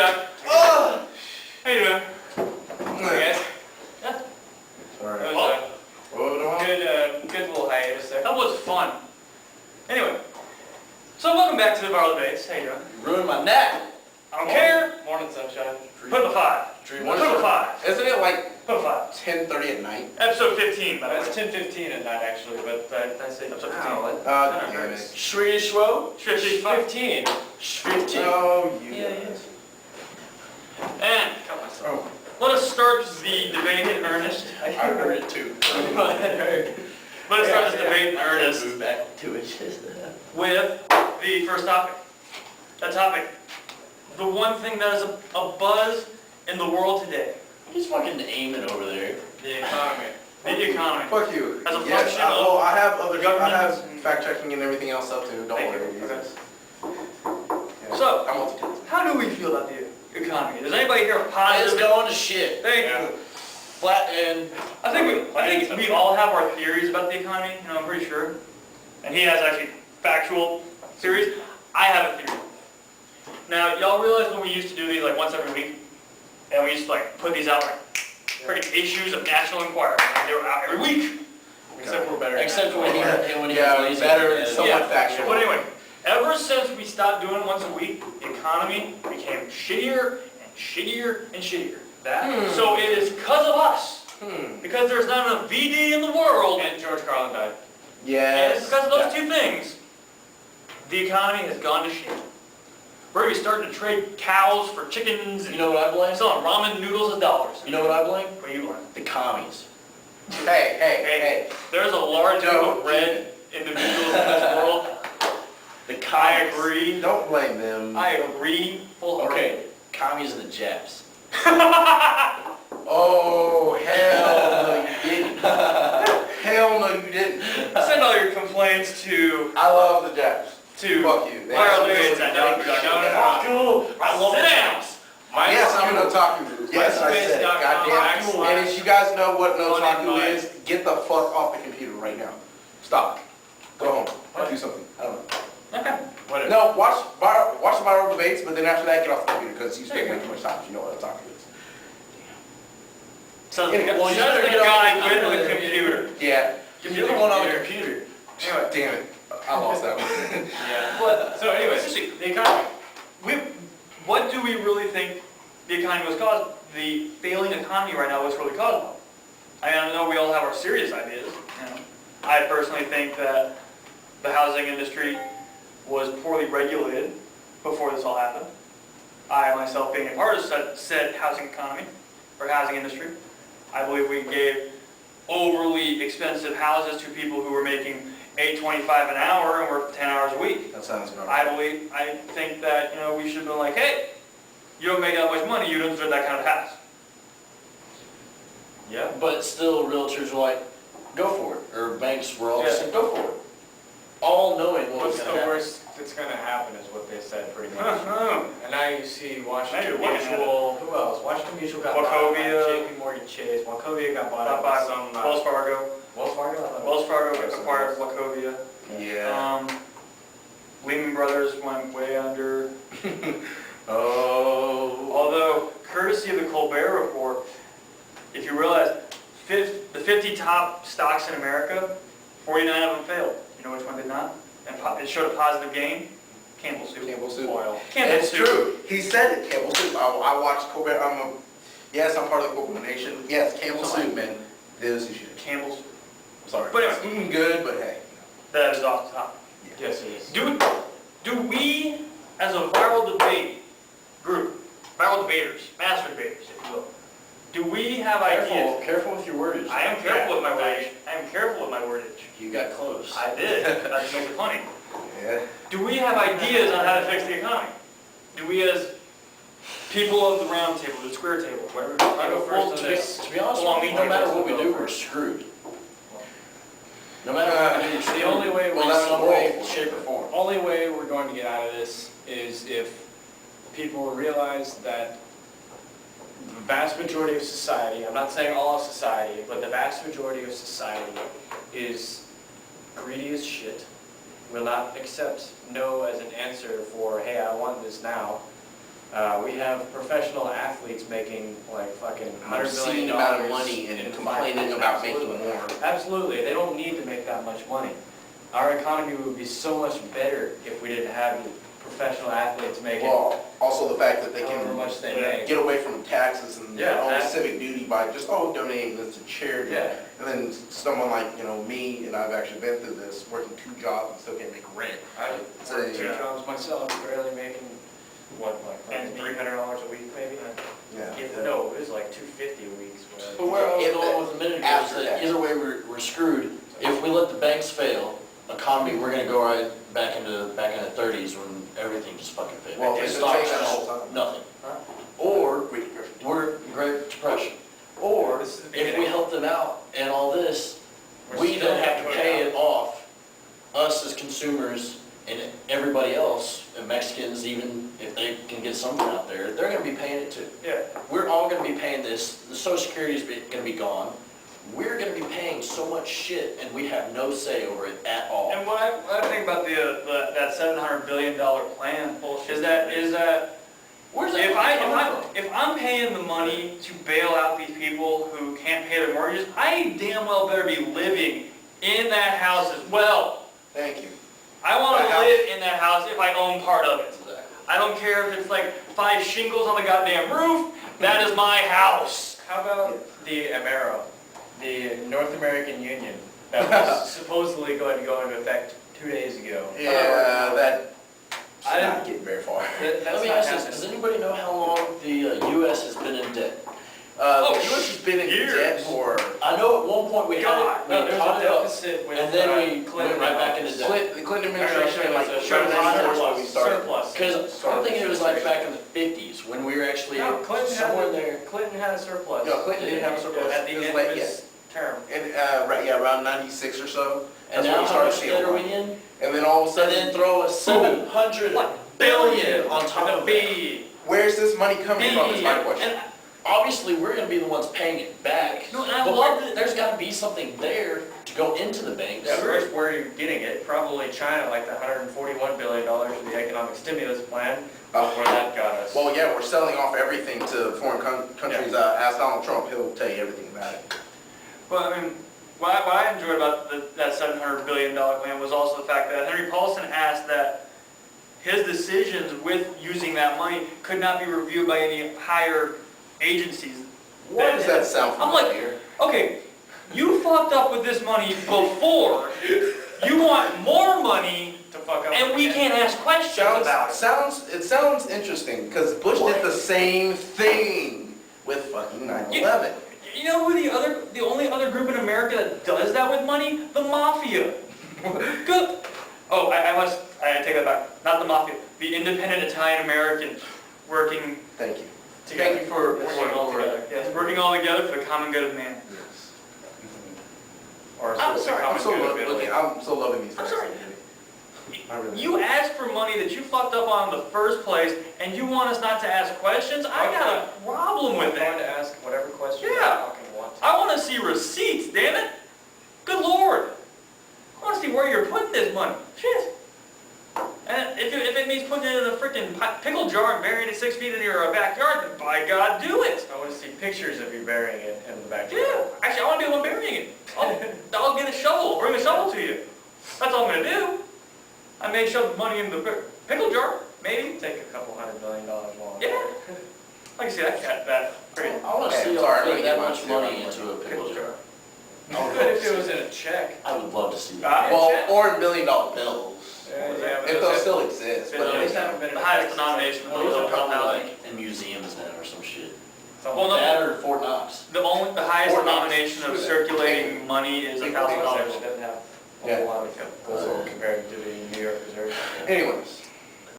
back. Oh! How you doing? Hey guys. Yeah. Sorry. That was Good little hiatus there. that was fun. Anyway, so welcome back to the Viral Debates. How you doing? Ruined my neck. I don't care. Morning sunshine. Put up a 5. Put up a 5. Isn't it like Put up a 5. 10:30 at night? Episode 15, by the way. It's 10:15 at night actually, but I say Episode 15. Damn it. Swedish woe? 15. 15. Oh, you. yes. And Oh, let us start the debate in earnest. I heard it too. Let us start this debate in earnest Move back to it. with the first topic. That topic, the one thing that is a buzz in the world today, He's fucking aiming over there. the economy. The economy. Fuck you. As a Yes, function well, of I have other. I government. have fact checking and everything else up too. Don't Thank worry. you. Okay. Yeah. So- I'm multitasking. How do we feel about the economy? Does anybody here have It's positive? going to shit. Thank Yeah. you. Flat and I think we all have our theories about the economy. You know, I'm pretty sure. And he has actually factual theories. I have a theory. Now, y'all realize when we used to do these like once every week, and we used to like put these out like freaking issues of National Enquirer. And they were out every week. except we're better. Except when he Yeah, was lazy. better and somewhat Yeah. factual. But anyway, ever since we stopped doing once a week, the economy became shittier and shittier and shittier. So it is because of us. Because there's not enough VD in the world. And George Carlin died. And it's Yes. because of those two things, the economy has gone to shit. We're already starting to trade cows for chickens You and know what I blame? selling ramen noodles as dollars. You know what I blame? What do you learn? The commies. Hey. There's a large group Don't. of red individuals in this world. The I commies. agree. Don't blame them. I agree wholeheartedly. Okay, commies are the Japs. Oh, hell no you didn't. Hell no you didn't. Send all your complaints to I love the Japs. to Fuck you. Viral Debates at yahoo.com. Fuck you! I love Sit the down. Japs. Yes, I'm an otaku. Yes, I said. MySpace.com. Goddamn. And if you guys know what an Fun otaku invite. is, get the fuck off the computer right now. Stop. Go home. Do something. I don't know. Okay. Whatever. No, watch the viral debates, but then after that, get off the computer because you spend way too much time. You know what a otaku is. So Yeah, well, the you better get guy off with the the computer. computer. Yeah. You're the one on the computer. Anyway. Damn it. I lost that one. Yeah. But so anyway, the economy. What do we really think the economy was caused? The failing economy right now was really caused by. I know we all have our serious ideas. You know. I personally think that the housing industry was poorly regulated before this all happened. I myself, being a part of said housing economy or housing industry, I believe we gave overly expensive houses to people who were making $8.25 an hour and worked 10 hours a week. That sounds about I right. think that, you know, we should have been like, hey, you don't make that much money, you don't deserve that kind of house. Yeah. But still, realtors were like, go for it. Or banks were all just Yeah. saying, go for it. All knowing what was What's the going to happen. worst that's going to happen is what they said pretty much. Uh-huh. And now you see Washington Maybe we can Mutual, who else? Washington Mutual got Wachovia. bought by JP Morgan Chase. Wachovia got bought out by some, Wells Fargo. Wells Fargo? I thought it Wells Fargo was- acquired Wachovia. Yeah. Lehman Brothers went way under. Oh. Although, courtesy of the Colbert Report, if you realize, the 50 top stocks in America, 49 of them failed. You know which one did not? And it showed a positive gain? Campbell Soup. Campbell Soup. Oil. Campbell It's Soup. true. He said it. Campbell Soup. I watched Colbert. Yes, I'm part of the Colbert Nation. Yes, Campbell Soup, man. This is shit. Campbell Soup. Sorry. But anyway. It's eating good, but hey. That is off the top. Yes, it is. Do we, as a viral debate group, viral debaters, master debaters, if you will, do we have ideas? Careful with your wordage. I am careful with my wordage. I am careful with my wordage. You got close. I did. That just makes it funny. Yeah. Do we have ideas on how to fix the economy? Do we, as people of the round table, the square table, whatever? I go first Well, on to be this. honest, Along with you, with no matter you, what we go do, we're first. screwed. No matter what we do, It's the only way well, we're that's some the way, way, shape, or form. only way we're going to get out of this is if people realize that the vast majority of society, I'm not saying all of society, but the vast majority of society is greedy as shit, will not accept no as an answer for, hey, I want this now. We have professional athletes making like fucking An $100 obscene million amount of money and in complaining 5 years. about making Absolutely. more. Absolutely, they don't need to make that much money. Our economy would be so much better if we didn't have professional athletes making Well, also the fact that they however can much they make. get away from taxes and Yeah, all the that- civic duty by just, donating this to charity. Yeah. And then someone like, me, and I've actually been through this, working 2 jobs and still can't make rent. I It's work 2 a- jobs myself, barely making, what, like $300 a week maybe? Yeah. No, it was like $250 a week. But where I was If going the- with a minute ago is after that tax. either way, we're screwed. If we let the banks fail, economy, we're gonna go right back in the 30s when everything just fucking failed. Well, It it's been stops taking that just whole time. nothing. Huh? Or Wait, we're Great Depression. Or This is the if we beginning. help them out and all this, We're we still then have to gonna pay go it off, us as consumers and everybody else, and Mexicans even, if they can get something out there, they're gonna be paying it too. Yeah. We're all gonna be paying this, the social security is gonna be gone. We're gonna be paying so much shit and we have no say over it at all. And what I think about that $700 billion plan is that Where's that money coming from? if I'm paying the money to bail out these people who can't pay their mortgages, I damn well better be living in that house as well. Thank you. I want That to house- live in that house if I own part of it. Exactly. I don't care if it's like 5 shingles on the goddamn roof, that is my house. How about the AMERO, the North American Union, that was supposedly going to go into effect 2 days ago? Yeah, that I should didn't- not get very far. That's Let me not ask this, does happening. anybody know how long the US has been in debt? Oh, The U.S. has been in years. debt for, I know at one point we had God, it, No, we there caught was it a up, deficit with and then we Clinton went right back into debt. the Clinton administration, like, Surplus, shut down the when we started. surplus. Because I'm thinking it was like back in the 50s, when we were actually No, Clinton somewhere had, there. Clinton had a surplus. No, Clinton didn't have a surplus. At the It was end like- of his term. And, around 96 or so. And That's now when we how started much seeing debt are it. we in? And then all of a And then sudden, throw a 700 billion on top With a of that. B. where's this money coming from is my B. question. And Obviously, we're gonna be the ones paying it back. No, and I But love that- there's gotta be something there to go into the banks. Yeah, first, where are you getting it? Probably China, like the $141 billion for the economic stimulus plan, where that got us. Well, yeah, we're selling off everything to foreign countries. Ask Donald Trump, he'll tell you everything about it. Well, I mean, what I enjoyed about that $700 billion plan was also the fact that Henry Paulson asked that his decisions with using that money could not be reviewed by any higher agencies. Why does that sound I'm like, familiar? okay, you fucked up with this money before, you want more money, To fuck up. and we can't ask questions about it. It sounds interesting, because Bush did the same thing with fucking 9/11. You know who the only other group in America that does that with money? The mafia. Good. Oh, I take that back. Not the mafia. The independent Italian Americans working Thank you. together. Thank you for working all together. Yes, working all together for the common good of man. Or I'm the sorry, common I'm so good of Italy. loving these I'm guys. sorry. I really am. You asked for money that you fucked up on in the first place, and you want us not to ask questions? I got a problem with I'm going that. to ask whatever question you Yeah. fucking want. I want to see receipts, damn it. Good Lord. I want to see where you're putting this money. Shit. And if it means putting it in a freaking pickle jar and burying it 6 feet in your backyard, then by God, do it. I want to see pictures of you burying it in the backyard. Yeah. Actually, I want to be the one burying it. I'll get a shovel. Bring a shovel to you. That's all I'm going to do. I may shove the money in the pickle jar, maybe. Take a couple $100 million long. Yeah. Like I said, that great. I wanna Hey, see sorry, y'all put I'm that gonna much get money my into a pickle jar. Good if it was in a check. I would love to see that. Well, or $1 million bills. Yeah, but If they'll still exist, but those haven't been in The highest effect denomination since- of Those are probably Probably. like in museums now or some shit. Well, no, That or Fort Knox. the highest Fort Knox. denomination of circulating money is $1,000. It doesn't have a Yeah. whole lot of gold compared to the New York Reserve. anyways,